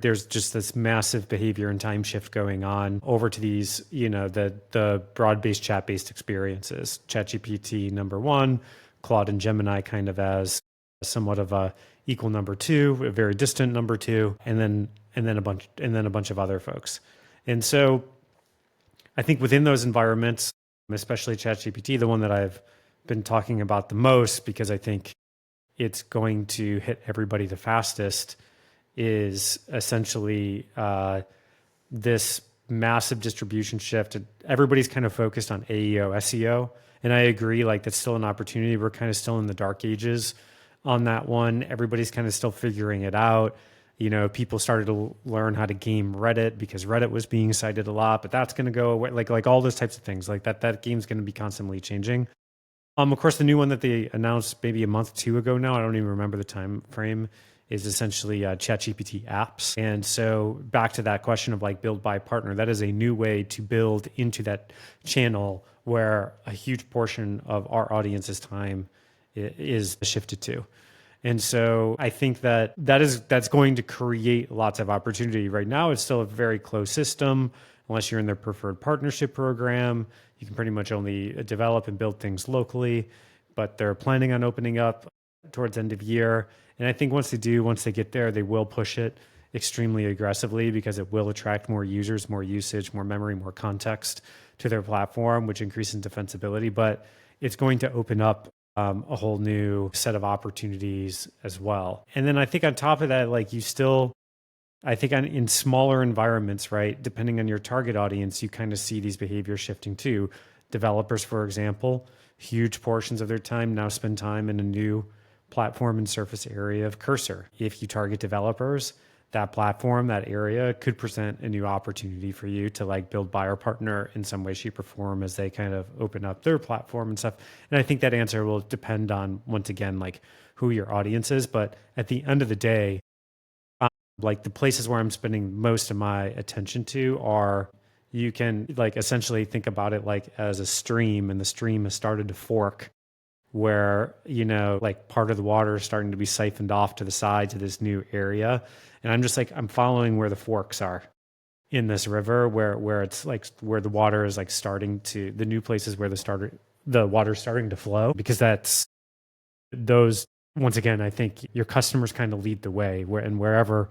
there's just this massive behavior and time shift going on over to these, the broad-based chat-based experiences. ChatGPT number one, Claude and Gemini kind of as somewhat of a equal number two, a very distant number two, and then a bunch of other folks. And so I think within those environments, especially ChatGPT, the one that I've been talking about the most because I think it's going to hit everybody the fastest, is essentially this massive distribution shift. Everybody's kind of focused on AEO, SEO. And I agree, like that's still an opportunity. We're kind of still in the dark ages on that one. Everybody's kind of still figuring it out. People started to learn how to game Reddit because Reddit was being cited a lot, but that's going to go away. Like all those types of things, like that game's going to be constantly changing. Of course, the new one that they announced maybe a month or two ago now, I don't even remember the time frame, is essentially ChatGPT apps. And so back to that question of like build, buy, partner, that is a new way to build into that channel where a huge portion of our audience's time is shifted to. And so I think that's going to create lots of opportunity. Right now, it's still a very closed system. Unless you're in their preferred partnership program, you can pretty much only develop and build things locally, but they're planning on opening up towards end of year. And I think once they get there, they will push it extremely aggressively because it will attract more users, more usage, more memory, more context to their platform, which increases defensibility. But it's going to open up a whole new set of opportunities as well. And then I think on top of that, like in smaller environments, right, depending on your target audience, you kind of see these behaviors shifting too. Developers, for example, huge portions of their time now spend time in a new platform and surface area of Cursor. If you target developers, that platform, that area could present a new opportunity for you to like build, buy, or partner in some way, shape, or form as they kind of open up their platform and stuff. And I think that answer will depend on, once again, like who your audience is. But at the end of the day, like the places where I'm spending most of my attention to are, you can like essentially think about it like as a stream, and the stream has started to fork where, like part of the water is starting to be siphoned off to the side to this new area. And I'm just like, I'm following where the forks are in this river, where it's like, where the water is like starting to, the new places where the water's starting to flow, because that's those, once again, I think your customers kind of lead the way wherever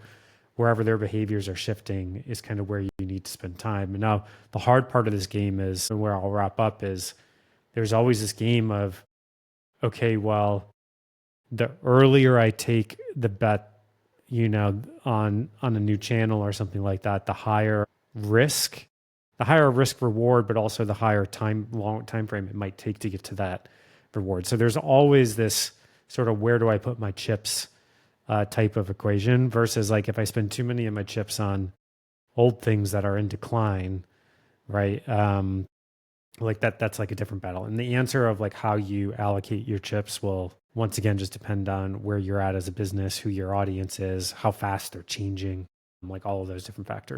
their behaviors are shifting is kind of where you need to spend time. And now the hard part of this game is, and where I'll wrap up, is there's always this game of, okay, well, the earlier I take the bet, on a new channel or something like that, the higher risk reward, but also the higher long time frame it might take to get to that reward. So there's always this sort of where do I put my chips type of equation versus like if I spend too many of my chips on old things that are in decline, right? Like that's like a different battle. And the answer of like how you allocate your chips will once again just depend on where you're at as a business, who your audience is, how fast they're changing, like all of those different factors.